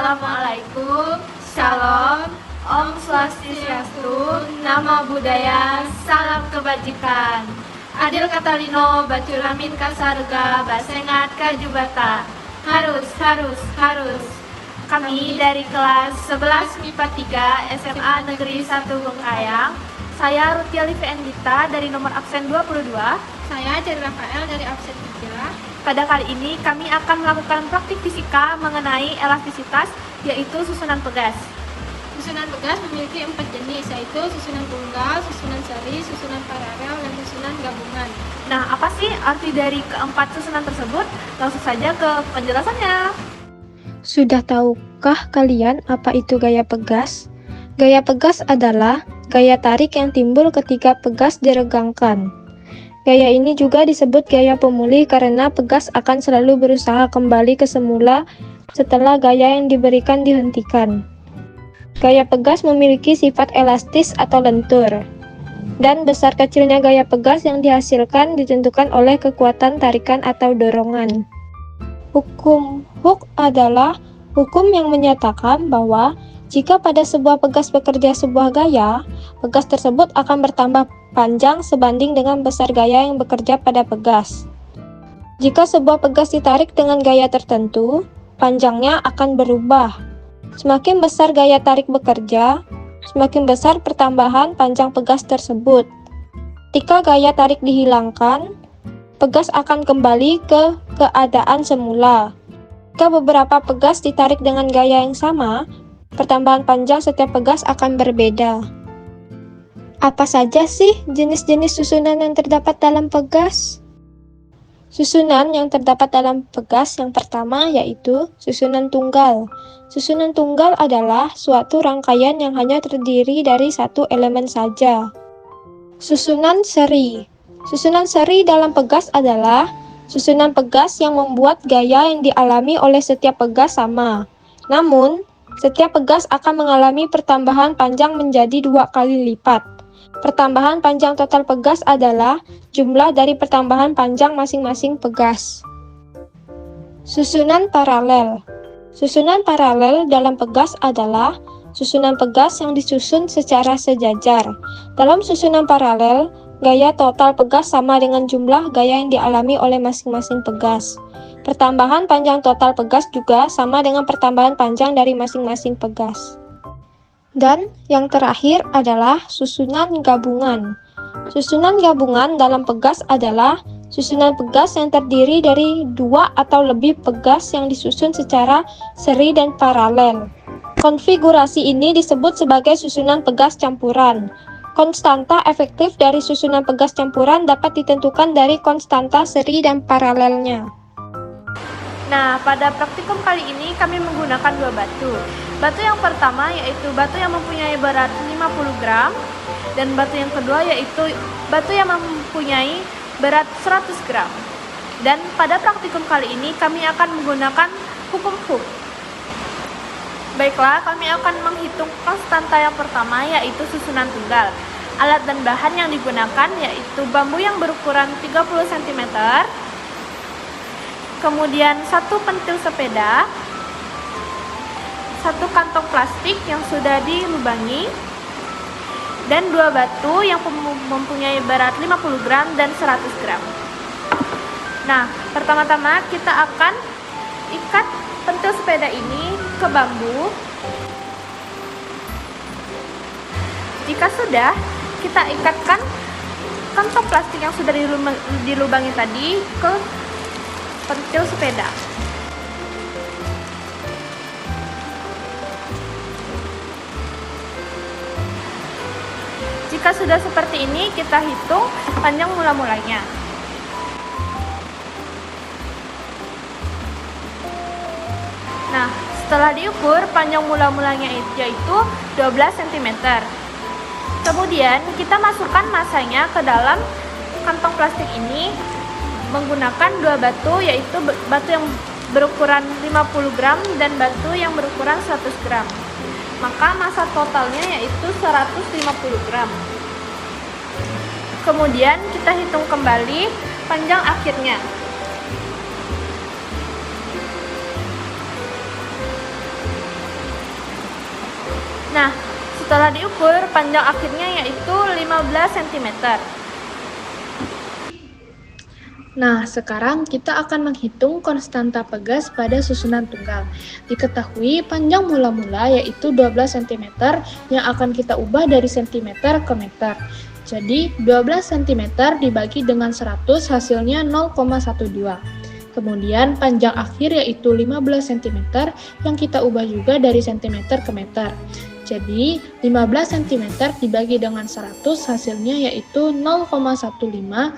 Assalamualaikum, Shalom, Om Swastiastu, Namo Buddhaya, Salam Kebajikan. Adil Katalino, Baculamin Kasarga, Basengat Kajubata. Harus. Kami dari kelas 11 MIPA 3 SMA Negeri 1 Bengkayang. Saya Rutia Livi Endita dari nomor absen 22. Saya Ceri Rafael dari absen 3. Pada kali ini kami akan melakukan praktik fisika mengenai elastisitas, yaitu susunan pegas. Susunan pegas memiliki 4 jenis, yaitu susunan tunggal, susunan seri, susunan paralel, dan susunan gabungan. Nah, apa sih arti dari keempat susunan tersebut? Langsung saja ke penjelasannya. Sudah tahukah kalian apa itu gaya pegas? Gaya pegas adalah gaya tarik yang timbul ketika pegas diregangkan. Gaya ini juga disebut gaya pemulih karena pegas akan selalu berusaha kembali ke semula setelah gaya yang diberikan dihentikan. Gaya pegas memiliki sifat elastis atau lentur, dan besar kecilnya gaya pegas yang dihasilkan ditentukan oleh kekuatan tarikan atau dorongan. Hukum Hooke adalah hukum yang menyatakan bahwa jika pada sebuah pegas bekerja sebuah gaya, pegas tersebut akan bertambah panjang sebanding dengan besar gaya yang bekerja pada pegas. Jika sebuah pegas ditarik dengan gaya tertentu, panjangnya akan berubah. Semakin besar gaya tarik bekerja, semakin besar pertambahan panjang pegas tersebut. Ketika gaya tarik dihilangkan, pegas akan kembali ke keadaan semula. Jika beberapa pegas ditarik dengan gaya yang sama, pertambahan panjang setiap pegas akan berbeda. Apa saja sih jenis-jenis susunan yang terdapat dalam pegas? Susunan yang terdapat dalam pegas yang pertama yaitu susunan tunggal. Susunan tunggal adalah suatu rangkaian yang hanya terdiri dari satu elemen saja. Susunan seri. Susunan seri dalam pegas adalah susunan pegas yang membuat gaya yang dialami oleh setiap pegas sama. Namun, setiap pegas akan mengalami pertambahan panjang menjadi 2 kali lipat. Pertambahan panjang total pegas adalah jumlah dari pertambahan panjang masing-masing pegas. Susunan paralel. Susunan paralel dalam pegas adalah susunan pegas yang disusun secara sejajar. Dalam susunan paralel, gaya total pegas sama dengan jumlah gaya yang dialami oleh masing-masing pegas. Pertambahan panjang total pegas juga sama dengan pertambahan panjang dari masing-masing pegas. Dan yang terakhir adalah susunan gabungan. Susunan gabungan dalam pegas adalah susunan pegas yang terdiri dari 2 atau lebih pegas yang disusun secara seri dan paralel. Konfigurasi ini disebut sebagai susunan pegas campuran. Konstanta efektif dari susunan pegas campuran dapat ditentukan dari konstanta seri dan paralelnya. Nah, pada praktikum kali ini kami menggunakan 2 batu. Batu yang pertama yaitu batu yang mempunyai berat 50 gram, dan batu yang kedua yaitu batu yang mempunyai berat 100 gram. Dan pada praktikum kali ini kami akan menggunakan hukum Hooke. Baiklah, kami akan menghitung konstanta yang pertama yaitu susunan tunggal. Alat dan bahan yang digunakan yaitu bambu yang berukuran 30 cm, kemudian 1 pentil sepeda, 1 kantong plastik yang sudah dilubangi, dan 2 batu yang mempunyai berat 50 gram dan 100 gram. Nah, pertama-tama kita akan ikat pentil sepeda ini ke bambu. Jika sudah, kita ikatkan kantong plastik yang sudah dilubangi tadi ke pentil sepeda. Jika sudah seperti ini, kita hitung panjang mula-mulanya. Nah, setelah diukur, panjang mula-mulanya yaitu 12 cm. Kemudian, kita masukkan masanya ke dalam kantong plastik ini menggunakan 2 batu, yaitu batu yang berukuran 50 gram dan batu yang berukuran 100 gram. Maka massa totalnya yaitu 150 gram. Kemudian kita hitung kembali panjang akhirnya. Nah, setelah diukur, panjang akhirnya yaitu 15 cm. Nah, sekarang kita akan menghitung konstanta pegas pada susunan tunggal. Diketahui panjang mula-mula yaitu 12 cm yang akan kita ubah dari cm ke meter. Jadi, 12 cm dibagi dengan 100 hasilnya 0,12. Kemudian panjang akhir yaitu 15 cm yang kita ubah juga dari cm ke meter. Jadi, 15 cm dibagi dengan 100 hasilnya yaitu 0,15.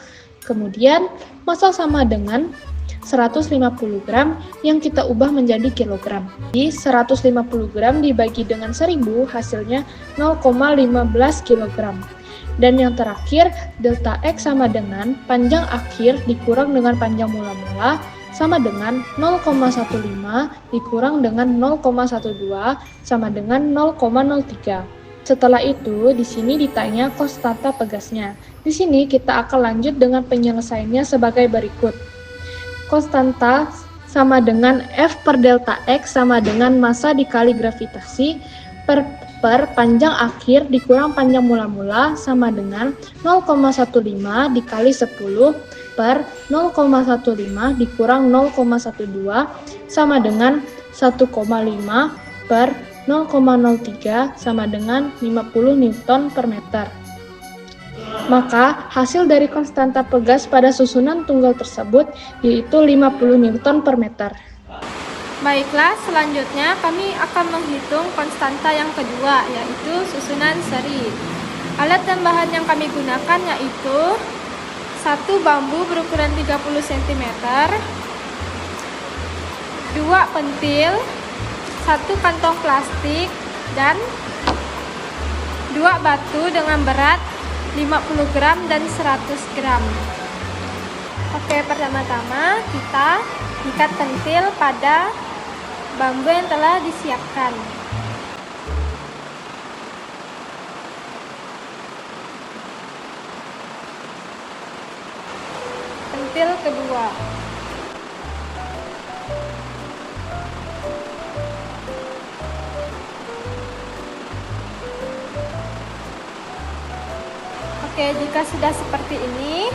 Kemudian, massa sama dengan 150 gram yang kita ubah menjadi kilogram. Jadi, 150 gram dibagi dengan 1000 hasilnya 0,15 kilogram. Dan yang terakhir, delta X sama dengan panjang akhir dikurang dengan panjang mula-mula sama dengan 0,15 dikurang dengan 0,12 sama dengan 0,03. Setelah itu, di sini ditanya konstanta pegasnya. Di sini kita akan lanjut dengan penyelesaiannya sebagai berikut. Konstanta sama dengan F per delta X sama dengan massa dikali gravitasi per panjang akhir dikurang panjang mula-mula sama dengan 0,15 dikali 10 per 0,15 dikurang 0,12 sama dengan 1,5 per 0,03 sama dengan 50 Newton per meter. Maka hasil dari konstanta pegas pada susunan tunggal tersebut yaitu 50 Newton per meter. Baiklah, selanjutnya kami akan menghitung konstanta yang kedua, yaitu susunan seri. Alat dan bahan yang kami gunakan yaitu 1 bambu berukuran 30 cm, 2 pentil, 1 kantong plastik, dan 2 batu dengan berat 50 gram dan 100 gram. Oke, pertama-tama kita ikat pentil pada bambu yang telah disiapkan. Pentil kedua. Oke, jika sudah seperti ini,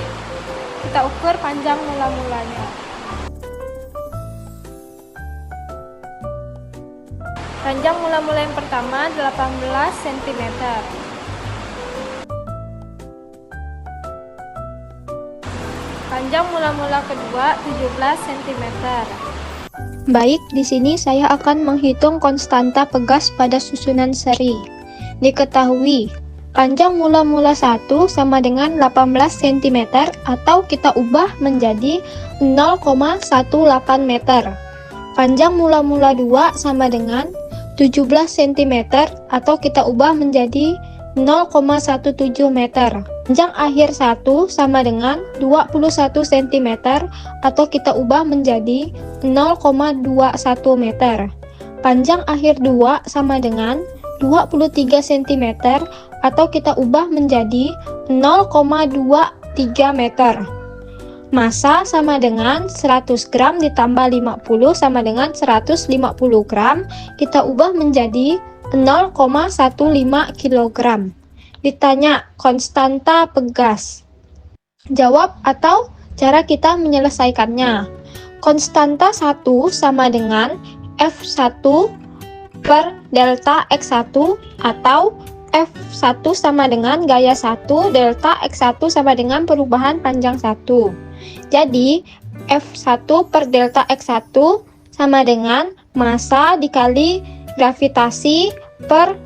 kita ukur panjang mula-mulanya. Panjang mula-mula yang pertama 18 cm. Panjang mula-mula kedua 17 cm. Baik, di sini saya akan menghitung konstanta pegas pada susunan seri. Diketahui, panjang mula-mula 1 sama dengan 18 cm atau kita ubah menjadi 0,18 meter. Panjang mula-mula 2 sama dengan 17 cm atau kita ubah menjadi 0,17 meter. Panjang akhir 1 sama dengan 21 cm atau kita ubah menjadi 0,21 meter. Panjang akhir 2 sama dengan 23 cm atau kita ubah menjadi 0,23 meter. Massa sama dengan 100 gram ditambah 50 sama dengan 150 gram. Kita ubah menjadi 0,15 kg. Ditanya konstanta pegas. Jawab atau cara kita menyelesaikannya. Konstanta 1 sama dengan F1 per delta X1 atau F1 sama dengan gaya 1 delta X1 sama dengan perubahan panjang 1. Jadi, F1 per delta X1 sama dengan massa dikali gravitasi per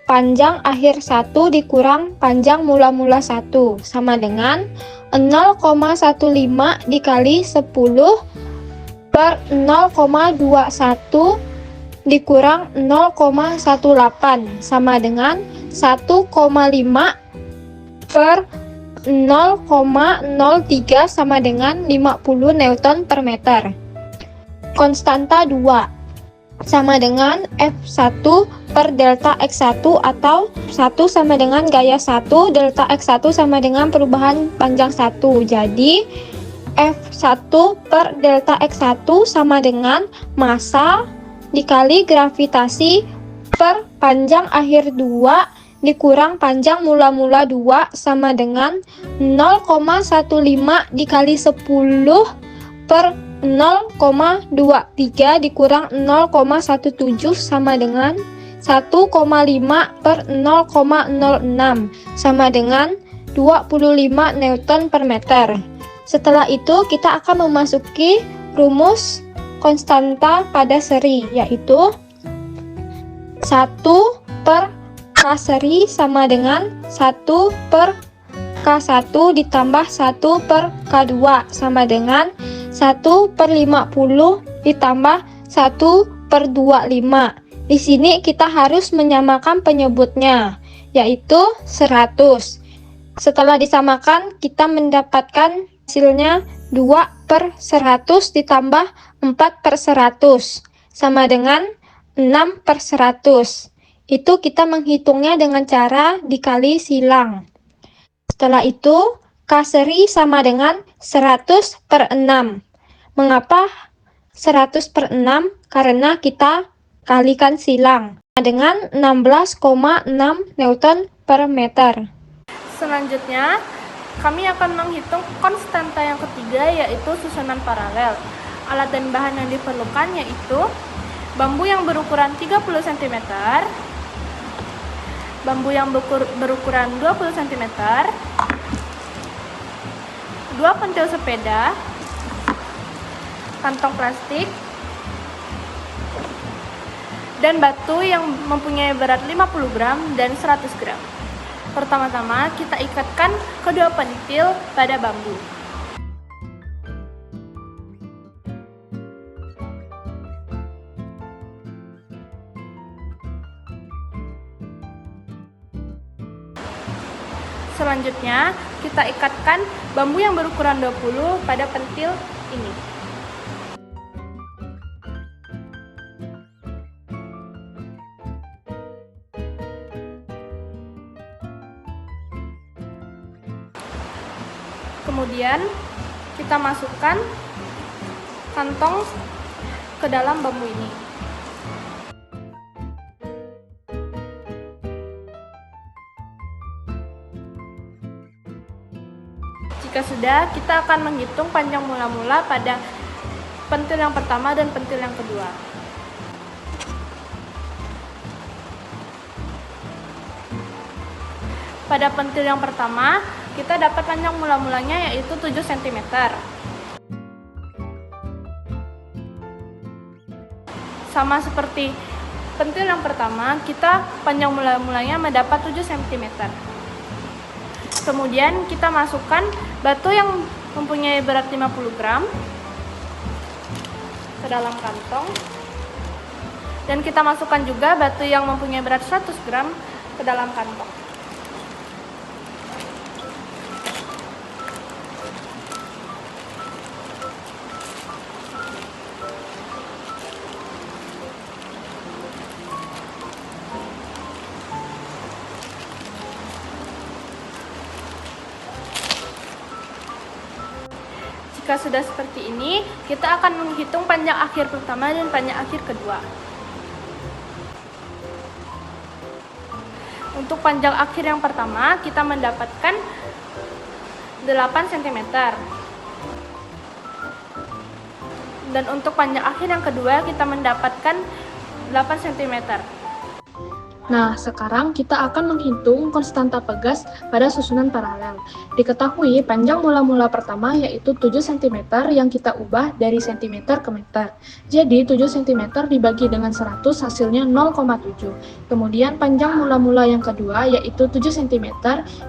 panjang akhir 1 dikurang panjang mula-mula 1 sama dengan 0,15 dikali 10 per 0,21 dikurang 0,18 sama dengan 1,5 per 0,03 sama dengan 50 Newton per meter. Konstanta 2 sama dengan F1 per delta X1 atau 1 sama dengan gaya 1 delta X1 sama dengan perubahan panjang 1. Jadi F1 per delta X1 sama dengan massa dikali gravitasi per panjang akhir 2 dikurang panjang mula-mula 2 sama dengan 0,15 dikali 10 per 0,23 dikurang 0,17 sama dengan 1,5 per 0,06 sama dengan 25 Newton per meter. Setelah itu kita akan memasuki rumus konstanta pada seri, yaitu 1 per K seri sama dengan 1 per K1 ditambah 1 per K2 sama dengan 1 per 50 ditambah 1 per 25. Di sini kita harus menyamakan penyebutnya, yaitu 100. Setelah disamakan, kita mendapatkan hasilnya 2 per 100 ditambah 4 per 100 sama dengan 6 per 100. Itu kita menghitungnya dengan cara dikali silang. Setelah itu, K seri sama dengan 100 per 6. Mengapa 100 per 6? Karena kita kalikan silang dengan 16,6 Newton per meter. Selanjutnya, kami akan menghitung konstanta yang ketiga, yaitu susunan paralel. Alat dan bahan yang diperlukan yaitu bambu yang berukuran 30 cm, bambu yang berukuran 20 cm, 2 pentil sepeda, kantong plastik, dan batu yang mempunyai berat 50 gram dan 100 gram. Pertama-tama kita ikatkan kedua pentil pada bambu. Selanjutnya kita ikatkan bambu yang berukuran 20 pada pentil ini. Kemudian kita masukkan kantong ke dalam bambu ini. Jika sudah, kita akan menghitung panjang mula-mula pada pentil yang pertama dan pentil yang kedua. Pada pentil yang pertama, kita dapat panjang mula-mulanya yaitu 7 cm. Sama seperti pentil yang pertama, kita panjang mula-mulanya mendapat 7 cm. Kemudian kita masukkan batu yang mempunyai berat 50 gram ke dalam kantong. Dan kita masukkan juga batu yang mempunyai berat 100 gram ke dalam kantong. Jika sudah seperti ini, kita akan menghitung panjang akhir pertama dan panjang akhir kedua. Untuk panjang akhir yang pertama, kita mendapatkan 8 cm. Dan untuk panjang akhir yang kedua, kita mendapatkan 8 cm. Nah, sekarang kita akan menghitung konstanta pegas pada susunan paralel. Diketahui panjang mula-mula pertama yaitu 7 cm yang kita ubah dari cm ke meter. Jadi 7 cm dibagi dengan 100 hasilnya 0,7. Kemudian panjang mula-mula yang kedua yaitu 7 cm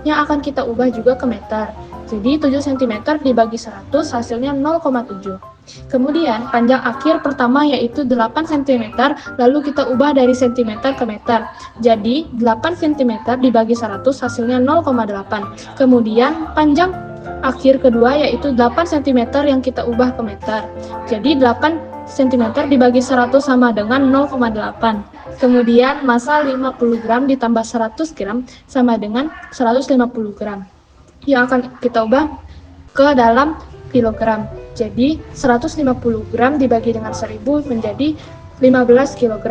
yang akan kita ubah juga ke meter. Jadi 7 cm dibagi 100 hasilnya 0,7. Kemudian panjang akhir pertama yaitu 8 cm, lalu kita ubah dari cm ke meter. Jadi 8 cm dibagi 100 hasilnya 0,8. Kemudian panjang akhir kedua yaitu 8 cm yang kita ubah ke meter. Jadi 8 cm dibagi 100 sama dengan 0,8. Kemudian massa 50 gram ditambah 100 gram sama dengan 150 gram. Yang akan kita ubah ke dalam kilogram. Jadi 150 gram dibagi dengan 1000 menjadi 15 kg.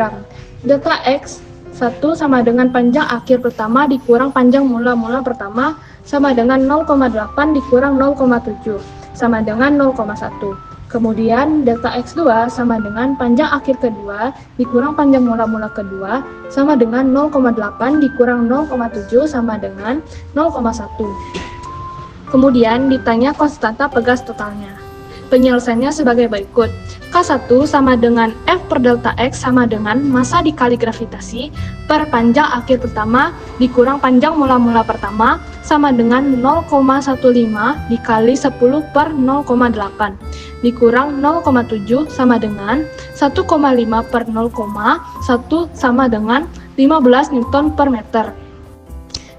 Delta X 1 sama dengan panjang akhir pertama dikurang panjang mula-mula pertama sama dengan 0,8 dikurang 0,7 sama dengan 0,1. Kemudian delta X2 sama dengan panjang akhir kedua dikurang panjang mula-mula kedua sama dengan 0,8 dikurang 0,7 sama dengan 0,1. Kemudian ditanya konstanta pegas totalnya. Penyelesaiannya sebagai berikut. K1 sama dengan F per delta X sama dengan massa dikali gravitasi per panjang akhir pertama dikurang panjang mula-mula pertama sama dengan 0,15 dikali 10 per 0,8 dikurang 0,7 sama dengan 1,5 per 0,1 sama dengan 15 Newton per meter.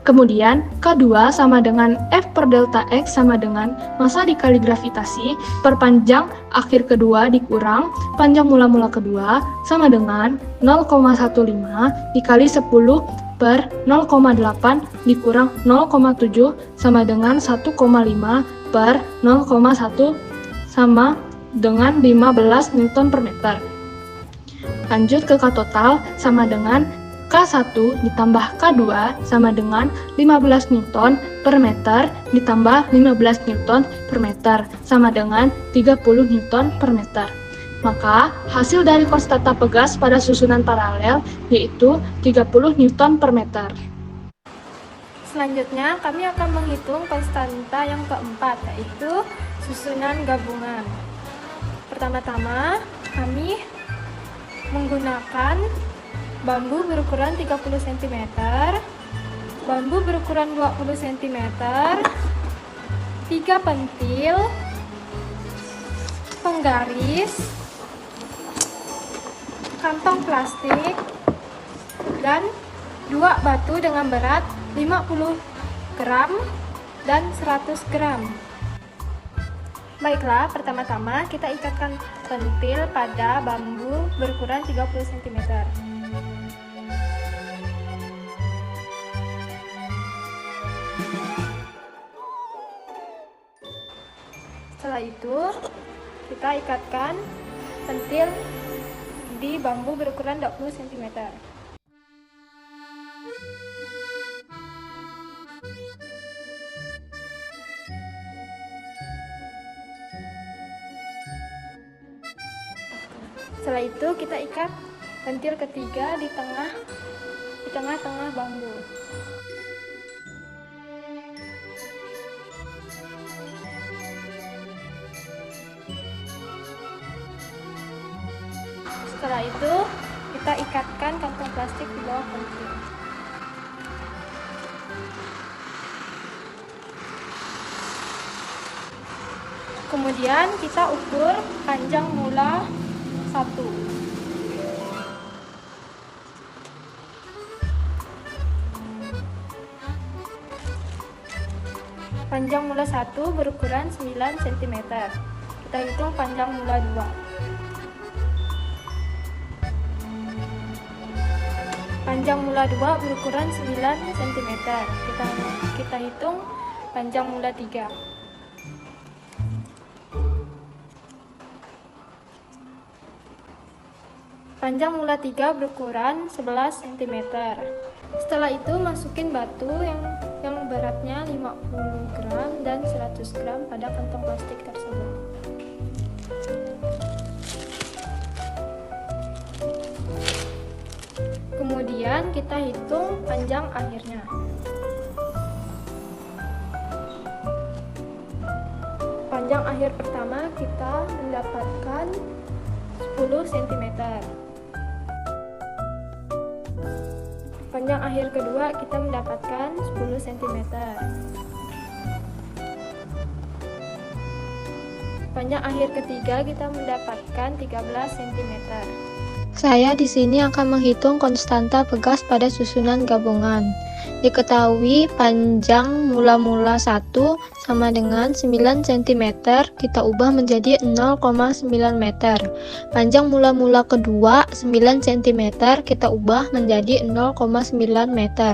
Kemudian, K2 sama dengan F per delta X sama dengan massa dikali gravitasi per panjang akhir kedua dikurang panjang mula-mula kedua sama dengan 0,15 dikali 10 per 0,8 dikurang 0,7 sama dengan 1,5 per 0,1 sama dengan 15 Newton per meter. Lanjut ke K total sama dengan K1 ditambah K2 sama dengan 15 Newton per meter ditambah 15 Newton per meter sama dengan 30 Newton per meter. Maka hasil dari konstanta pegas pada susunan paralel yaitu 30 Newton per meter. Selanjutnya kami akan menghitung konstanta yang keempat, yaitu susunan gabungan. Pertama-tama kami menggunakan bambu berukuran 30 cm, bambu berukuran 20 cm, 3 pentil, penggaris, kantong plastik, dan 2 batu dengan berat 50 gram dan 100 gram. Baiklah, pertama-tama kita ikatkan pentil pada bambu berukuran 30 cm. Setelah itu, kita ikatkan pentil di bambu berukuran 20 cm. Setelah itu, kita ikat pentil ketiga di tengah-tengah bambu. Setelah itu, kita ikatkan kantong plastik di bawah pentil. Kemudian kita ukur panjang mula 1. Panjang mula 1 berukuran 9 cm. Kita hitung panjang mula 2. Panjang mula 2 berukuran 9 cm. Kita hitung panjang mula 3. Panjang mula 3 berukuran 11 cm. Setelah itu masukin batu yang beratnya 50 gram dan 100 gram pada kantong plastik tersebut. Kemudian kita hitung panjang akhirnya. Panjang akhir pertama kita mendapatkan 10 cm. Panjang akhir kedua kita mendapatkan 10 cm. Panjang akhir ketiga kita mendapatkan 13 cm. Saya di sini akan menghitung konstanta pegas pada susunan gabungan. Diketahui panjang mula-mula 1 sama dengan 9 cm, kita ubah menjadi 0,9 meter. Panjang mula-mula kedua 9 cm, kita ubah menjadi 0,9 meter.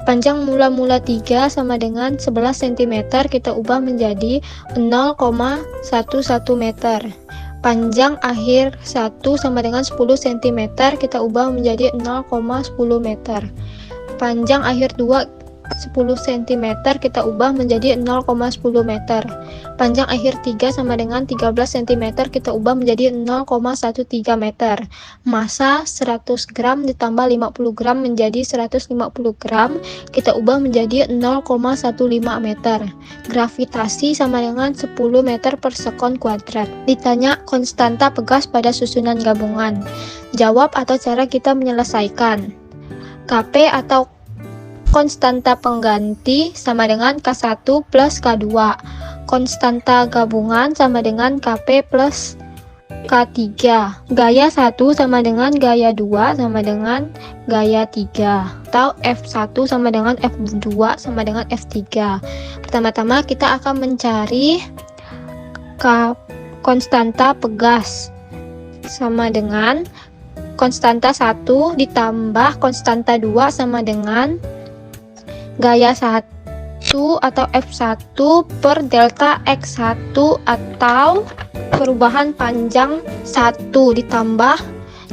Panjang mula-mula 3 sama dengan 11 cm, kita ubah menjadi 0,11 meter. Panjang akhir 1 sama dengan 10 cm, kita ubah menjadi 0,10 meter. Panjang akhir 2 10 cm, kita ubah menjadi 0,10 meter. Panjang akhir 3 sama dengan 13 cm, kita ubah menjadi 0,13 meter. Massa 100 gram ditambah 50 gram menjadi 150 gram, kita ubah menjadi 0,15 meter. Gravitasi sama dengan 10 meter per sekon kuadrat. Ditanya konstanta pegas pada susunan gabungan. Jawab atau cara kita menyelesaikan. Kp atau konstanta pengganti sama dengan K1 plus K2. Konstanta gabungan sama dengan Kp plus K3. Gaya 1 sama dengan gaya 2 sama dengan gaya 3. Atau F1 sama dengan F2 sama dengan F3. Pertama-tama kita akan mencari konstanta pegas sama dengan konstanta 1 ditambah konstanta 2 sama dengan gaya 1 atau F1 per delta X1 atau perubahan panjang 1 ditambah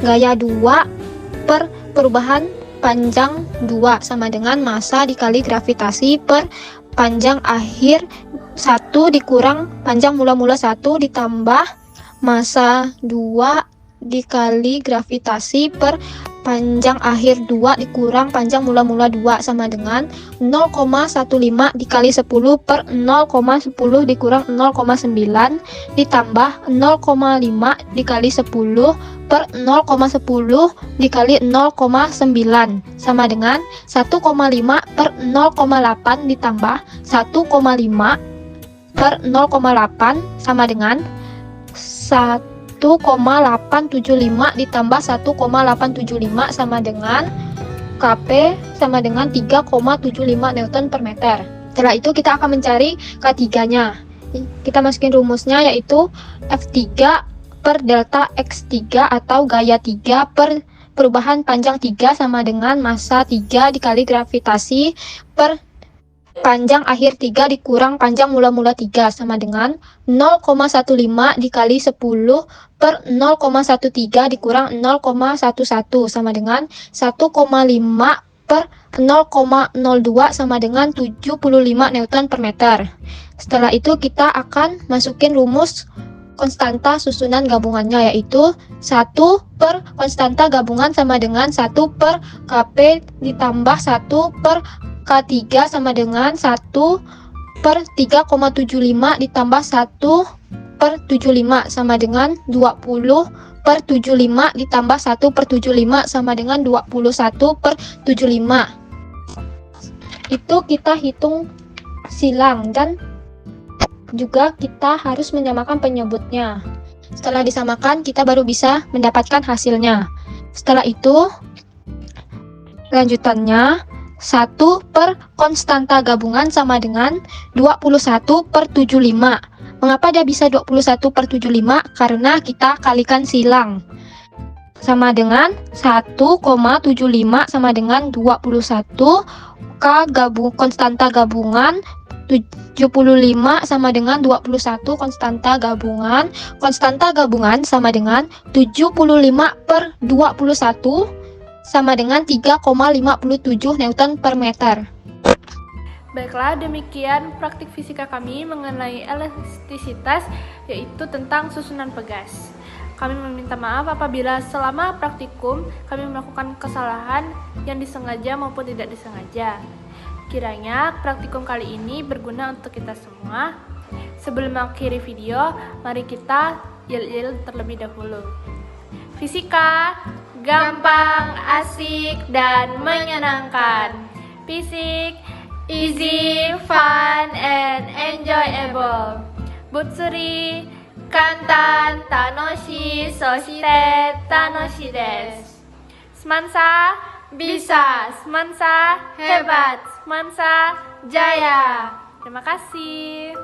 gaya 2 per perubahan panjang 2 sama dengan massa dikali gravitasi per panjang akhir 1 dikurang panjang mula-mula 1 ditambah massa 2 dikali gravitasi per panjang akhir 2 dikurang panjang mula-mula 2 sama dengan 0,15 dikali 10 per 0,10 dikurang 0,9 ditambah 0,5 dikali 10 per 0,10 dikali 0,9 sama dengan 1,5 per 0,8 ditambah 1,5 per 0,8 sama dengan 1,875 ditambah 1,875 sama dengan Kp sama dengan 3,75 Newton per meter. Setelah itu kita akan mencari K3-nya. Kita masukin rumusnya yaitu F3 per delta X3 atau gaya 3 per perubahan panjang 3 sama dengan massa 3 dikali gravitasi per panjang akhir 3 dikurang panjang mula-mula 3 sama dengan 0,15 dikali 10 per 0,13 dikurang 0,11 sama dengan 1,5 per 0,02 sama dengan 75 Newton per meter. Setelah itu kita akan masukin rumus konstanta susunan gabungannya yaitu 1 per konstanta gabungan sama dengan 1 per Kp ditambah 1 per K3 sama dengan 1 per 3,75 ditambah 1 per 75 sama dengan 20 per 75 ditambah 1 per 75 sama dengan 21 per 75. Itu kita hitung silang dan juga kita harus menyamakan penyebutnya. Setelah disamakan kita baru bisa mendapatkan hasilnya. Setelah itu lanjutannya 1 per konstanta gabungan sama dengan 21 per 75. Mengapa dia bisa 21 per 75? Karena kita kalikan silang. Sama dengan 1,75 sama dengan 21. Konstanta gabungan 75 sama dengan 21 konstanta gabungan. Konstanta gabungan sama dengan 75 per 21 sama dengan 3,57 Newton per meter. Baiklah, demikian praktik fisika kami mengenai elastisitas, yaitu tentang susunan pegas. Kami meminta maaf apabila selama praktikum kami melakukan kesalahan yang disengaja maupun tidak disengaja. Kiranya praktikum kali ini berguna untuk kita semua. Sebelum mengakhiri video, mari kita yel-yel terlebih dahulu. Fisika gampang, asik, dan menyenangkan. Fisik easy, fun, and enjoyable. Butsuri, kantan, tanoshi, soshite, tanoshi desu. Semansa, bisa. Semansa, hebat. Semansa, jaya. Terima kasih.